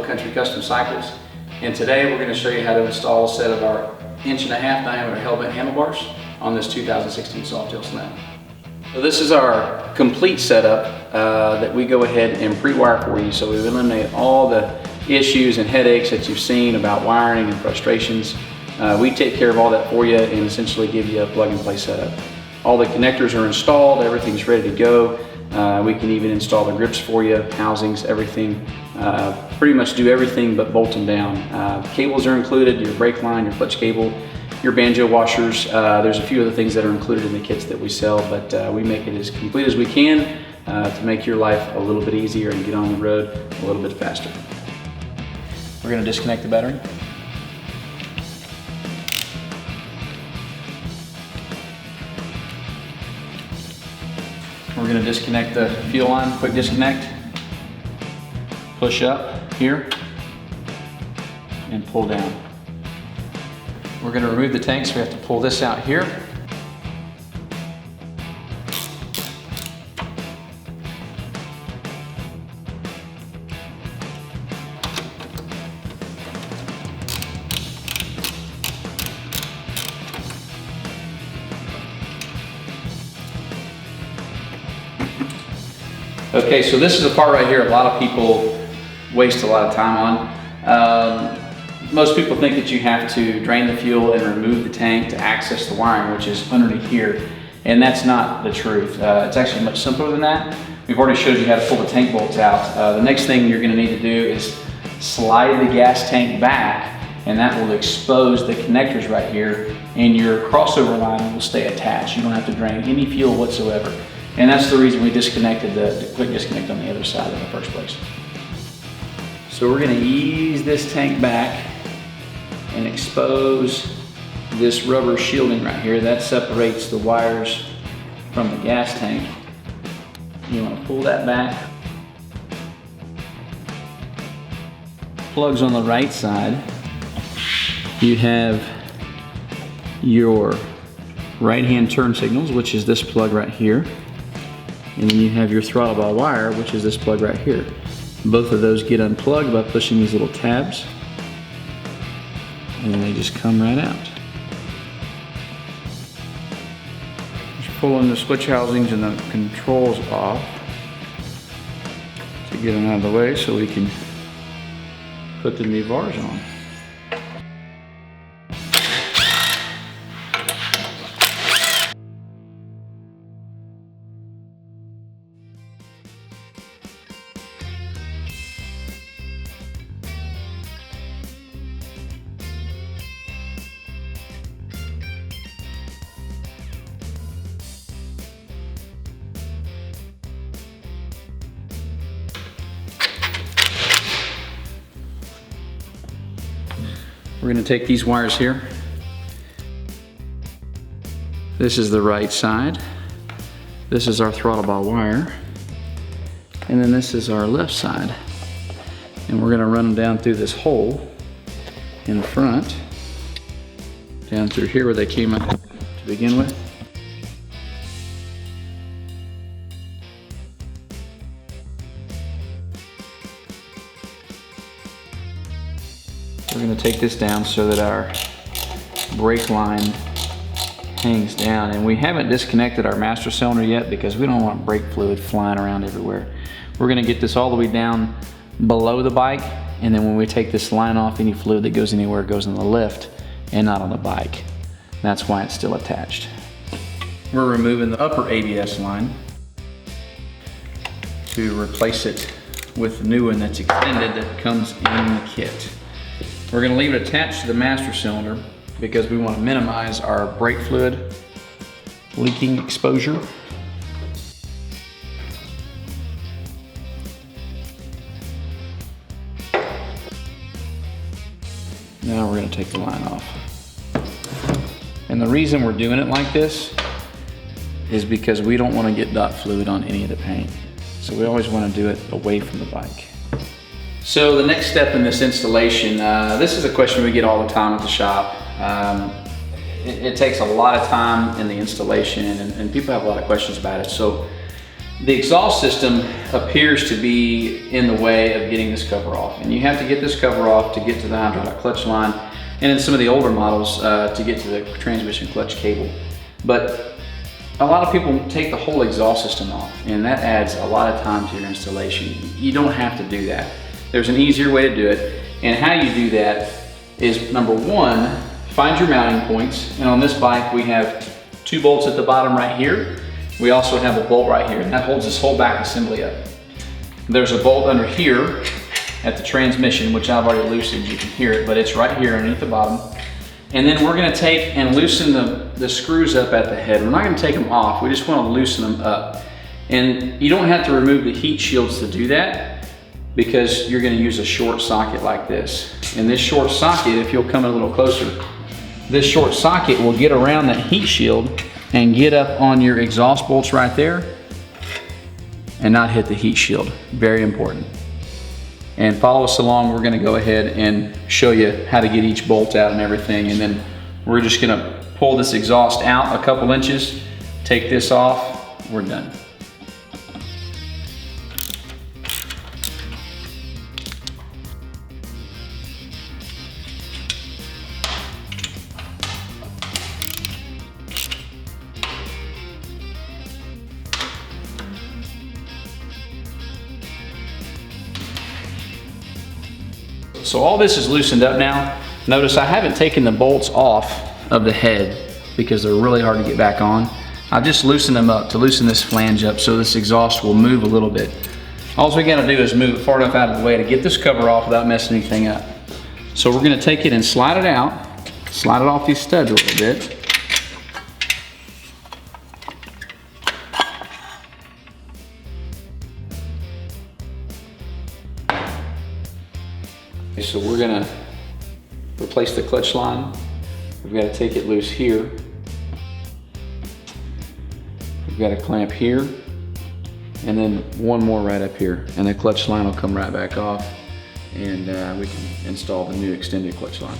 Country Custom Cycles, and today we're going to show you how to install a set of our 1.5" diameter Hellbent handlebars on this 2016 Softail sled. So this is our complete setup that we go ahead and pre-wire for you, so we eliminate all the issues and headaches that you've seen about wiring and frustrations. We take care of all that for you and essentially give you a plug-and-play setup. All the connectors are installed, everything's ready to go. We can even install the grips for you, housings, everything. Pretty much do everything but bolt them down. Cables are included, your brake line, your clutch cable, your banjo washers. There's a few other things that are included in the kits that we sell, but we make it as complete as we can to make your life a little bit easier and get on the road a little bit faster. We're going to disconnect the battery. We're going to disconnect the fuel line, quick disconnect, push up here, and pull down. We're going to remove the tank, so we have to pull this out here. Okay, so this is a part right here a lot of people waste a lot of time on. Most people think that you have to drain the fuel and remove the tank to access the wiring, which is underneath here, and that's not the truth. It's actually much simpler than that. We've already showed you how to pull the tank bolts out. The next thing you're going to need to do is slide the gas tank back, and that will expose the connectors right here, and your crossover line will stay attached. You don't have to drain any fuel whatsoever. And that's the reason we disconnected the quick disconnect on the other side in the first place. So we're going to ease this tank back and expose this rubber shielding right here. That separates the wires from the gas tank. You want to pull that back. Plugs on the right side. You have your right-hand turn signals, which is this plug right here. And then you have your throttle ball wire, which is this plug right here. Both of those get unplugged by pushing these little tabs, and they just come right out. Just pulling the switch housings and the controls off to get them out of the way so we can put the new bars on. We're going to take these wires here. This is the right side. This is our throttle ball wire. And then this is our left side. And we're going to run them down through this hole in the front, down through here where they came up to begin with. We're going to take this down so that our brake line hangs down, and we haven't disconnected our master cylinder yet because we don't want brake fluid flying around everywhere. We're going to get this all the way down below the bike, and then when we take this line off, any fluid that goes anywhere goes on the lift and not on the bike. That's why it's still attached. We're removing the upper ABS line to replace it with the new one that's extended that comes in the kit. We're going to leave it attached to the master cylinder because we want to minimize our brake fluid leaking exposure. Now we're going to take the line off. And the reason we're doing it like this is because we don't want to get dot fluid on any of the paint. So we always want to do it away from the bike. So the next step in this installation, this is a question we get all the time at the shop. It takes a lot of time in the installation, and people have a lot of questions about it. So The exhaust system appears to be in the way of getting this cover off, and you have to get this cover off to get to the hydraulic clutch line, and in some of the older models to get to the transmission clutch cable. But a lot of people take the whole exhaust system off, and that adds a lot of time to your installation. You don't have to do that. There's an easier way to do it, and how you do that is, number one, find your mounting points. And on this bike we have 2 bolts at the bottom right here. We also have a bolt right here, and that holds this whole back assembly up. There's a bolt under here at the transmission, which I've already loosened, you can hear it, but it's right here underneath the bottom. And then we're gonna take and loosen the screws up at the head. We're not gonna take them off, we just wanna loosen them up. And you don't have to remove the heat shields to do that, because you're gonna use a short socket like this. And this short socket, if you'll come a little closer, this short socket will get around that heat shield and get up on your exhaust bolts right there and not hit the heat shield. Very important. And follow us along, we're gonna go ahead and show you how to get each bolt out and everything, and then we're just gonna pull this exhaust out a couple inches, take this off, we're done. So all this is loosened up now. Notice I haven't taken the bolts off of the head because they're really hard to get back on. I've just loosened them up to loosen this flange up so this exhaust will move a little bit. All we gotta do is move it far enough out of the way to get this cover off without messing anything up. So we're gonna take it and slide it out, slide it off these studs a little bit. So we're gonna replace the clutch line. We've got to take it loose here. We've got a clamp here, and then one more right up here, and the clutch line will come right back off, and we can install the new extended clutch line.